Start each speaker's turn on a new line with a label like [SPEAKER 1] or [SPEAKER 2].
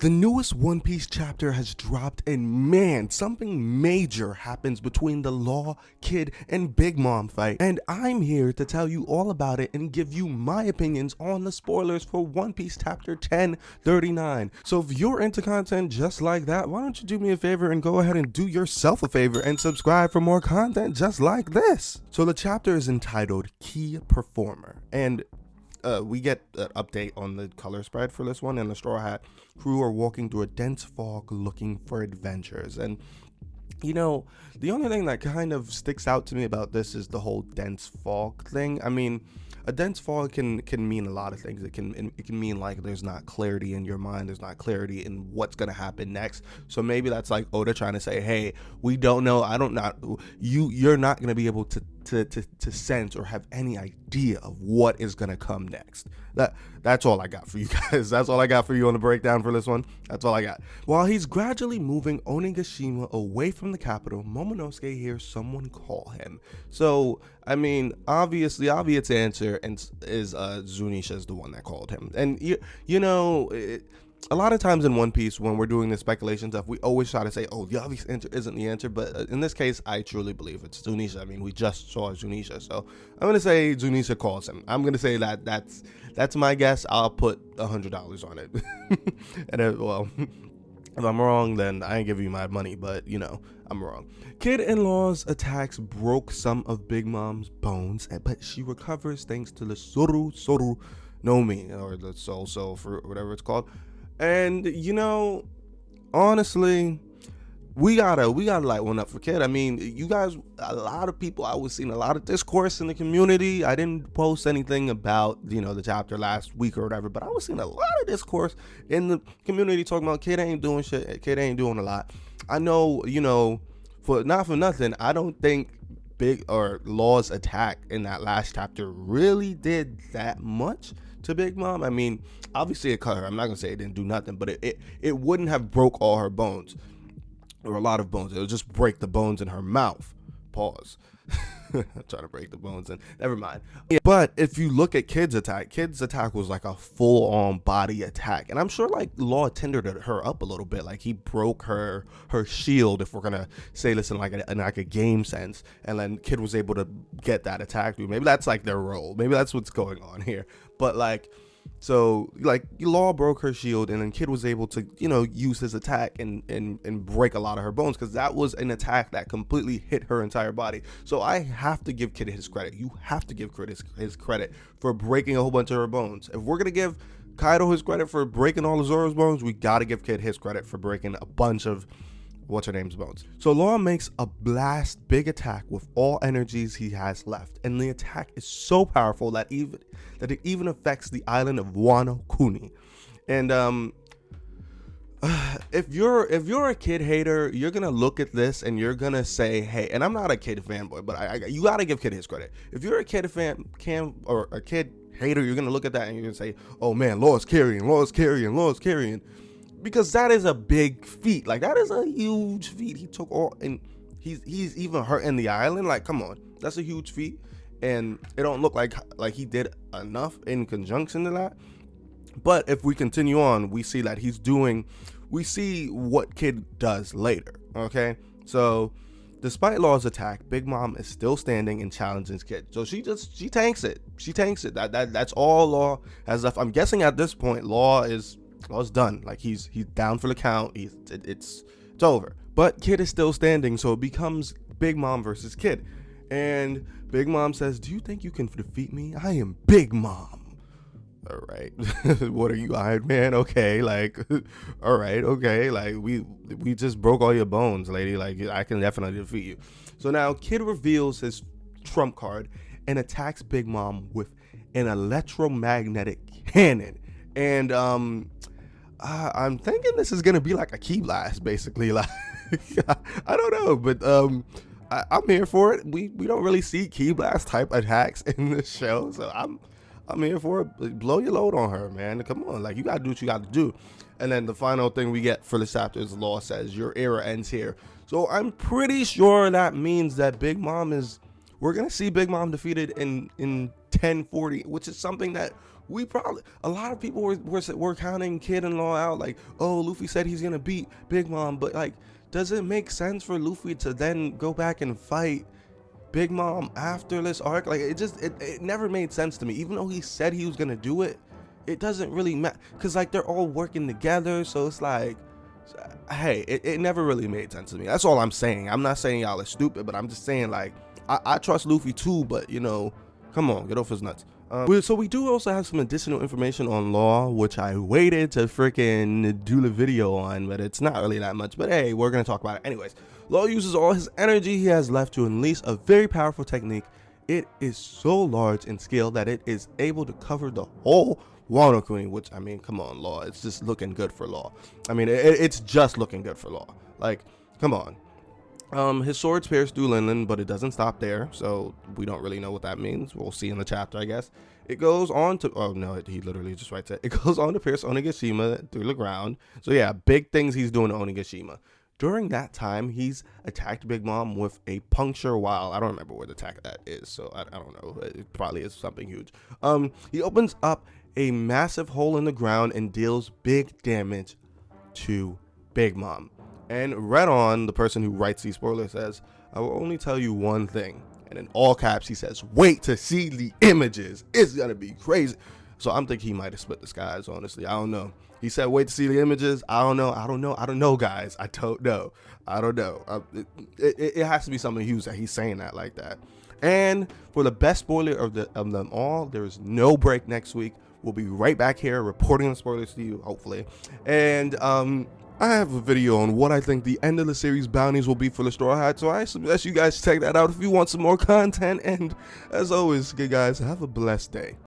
[SPEAKER 1] The newest One Piece chapter has dropped, and man, something major happens between the Law, Kid, and Big Mom fight. And I'm here to tell you all about it and give you my opinions on the spoilers for One Piece chapter 1039. So if you're into content just like that, why don't you do me a favor and go ahead and do yourself a favor and subscribe for more content just like this. So the chapter is entitled Key Performer, and we get an update on the color spread for this one, and the Straw Hat crew are walking through a dense fog looking for adventures. And you know, the only thing that kind of sticks out to me about this is the whole dense fog thing. I mean, a dense fog can mean a lot of things. It can mean like there's not clarity in your mind, there's not clarity in what's gonna happen next. So maybe that's like Oda trying to say, hey, we don't know. You're not gonna be able to sense or have any idea of what is gonna come next. That's all I got for you guys. That's all I got for you on the breakdown for this one. That's all I got. While he's gradually moving Onigashima away from the capital, Momonosuke hears someone call him. So I mean, obviously, obvious answer is Zunisha is the one that called him. And you know, a lot of times in One Piece, when we're doing this speculation stuff, we always try to say, oh, the obvious answer isn't the answer. But in this case, I truly believe it's Zunisha. I mean, we just saw Zunisha. So I'm going to say Zunisha calls him. I'm going to say that's my guess. I'll put $100 on it. And well, if I'm wrong, then I ain't giving you my money. But, you know, I'm wrong. Kid-in-law's attacks broke some of Big Mom's bones, but she recovers thanks to the Soru no Mi, or the Soul for whatever it's called. And you know, honestly, we gotta light one up for Kid. I mean, you guys, a lot of people, I was seeing a lot of discourse in the community. I didn't post anything about, you know, the chapter last week or whatever, but I was seeing a lot of discourse in the community talking about Kid ain't doing shit, Kid ain't doing a lot. I know, you know, for nothing, I don't think Big or Law's attack in that last chapter really did that much to Big Mom. I mean, obviously it cut her. I'm not gonna say it didn't do nothing, but it wouldn't have broke all her bones or a lot of bones. It would just break the bones in her mouth. Pause. I'm trying to break the bones, and never mind. Yeah, but if you look at Kid's attack was like a full-on body attack, and I'm sure like Law tendered her up a little bit. Like he broke her shield, if we're gonna say this in like a game sense, and then Kid was able to get that attack through. Maybe that's like their role. Maybe that's what's going on here. But like, so like Law broke her shield, and then Kid was able to, you know, use his attack and break a lot of her bones, because that was an attack that completely hit her entire body. So I have to give Kid his credit. You have to give Kid his credit for breaking a whole bunch of her bones. If we're gonna give Kaido his credit for breaking all of Zoro's bones, we gotta give Kid his credit for breaking a bunch of what's-her-name's bones. So Law makes a blast big attack with all energies he has left, and the attack is so powerful that it even affects the island of Wano Kuni. And if you're a Kid hater, you're gonna look at this and you're gonna say, hey, and I'm not a Kid fanboy, but you gotta give Kid his credit. If you're a Kid or a Kid hater, you're gonna look at that and you're gonna say, oh man, Law's carrying, because that is a big feat. Like, that is a huge feat. He took all, and he's even hurting the island. Like, come on, that's a huge feat, and it don't look like he did enough in conjunction to that. But if we continue on, we see that we see what Kid does later. Okay, so despite Law's attack, Big Mom is still standing and challenging Kid. So she tanks it. That's all Law has left. I'm guessing at this point, Law's done. Like, he's down for the count. It's over. But Kid is still standing, so it becomes Big Mom versus Kid. And Big Mom says, do you think you can defeat me? I am Big Mom. All right. What are you, Iron Man? Okay, like, all right, okay. Like, we just broke all your bones, lady. Like, I can definitely defeat you. So now Kid reveals his trump card and attacks Big Mom with an electromagnetic cannon. And I'm thinking this is gonna be like a ki blast, basically. Like, I don't know, but I'm here for it. We don't really see ki blast type attacks in this show, so I'm here for it. Blow your load on her, man. Come on, like, you gotta do what you gotta do. And then the final thing we get for the chapter is Law says your era ends here. So I'm pretty sure that means that Big Mom we're gonna see Big Mom defeated in 1040, which is something that we probably, a lot of people were counting Kid and Law out, like, oh, Luffy said he's gonna beat Big Mom, but like, does it make sense for Luffy to then go back and fight Big Mom after this arc? Like, it never made sense to me. Even though he said he was gonna do it, it doesn't really matter, because like they're all working together, so it's like, hey, it never really made sense to me. That's all I'm saying. I'm not saying y'all are stupid, but I'm just saying, like, I trust Luffy too, but you know, come on, get off his nuts. So we do also have some additional information on Law, which I waited to freaking do the video on, but it's not really that much. But hey, we're gonna talk about it anyways. Law uses all his energy he has left to unleash a very powerful technique. It is so large in scale that it is able to cover the whole Wano Queen, which, I mean, come on, Law, it's just looking good for Law. I mean, it's just looking good for Law. Like, come on. His swords pierce through Linlin, but it doesn't stop there, so we don't really know what that means. We'll see in the chapter, I guess. It goes on to, oh no, he literally just writes it. It goes on to pierce Onigashima through the ground. So yeah, big things he's doing to Onigashima. During that time, he's attacked Big Mom with a puncture while, I don't remember where the attack that is, so I don't know. It probably is something huge. He opens up a massive hole in the ground and deals big damage to Big Mom. And Red On, the person who writes these spoilers, says, I will only tell you one thing. And in all caps, he says, wait to see the images. It's going to be crazy. So I'm thinking he might have split the skies, honestly. I don't know. He said, wait to see the images. I don't know, guys. I don't know. It has to be something huge that he's saying that like that. And for the best spoiler of them all, there is no break next week. We'll be right back here reporting the spoilers to you, hopefully. And I have a video on what I think the end of the series bounties will be for the Straw Hat, so I suggest you guys check that out if you want some more content. And as always, good guys, have a blessed day.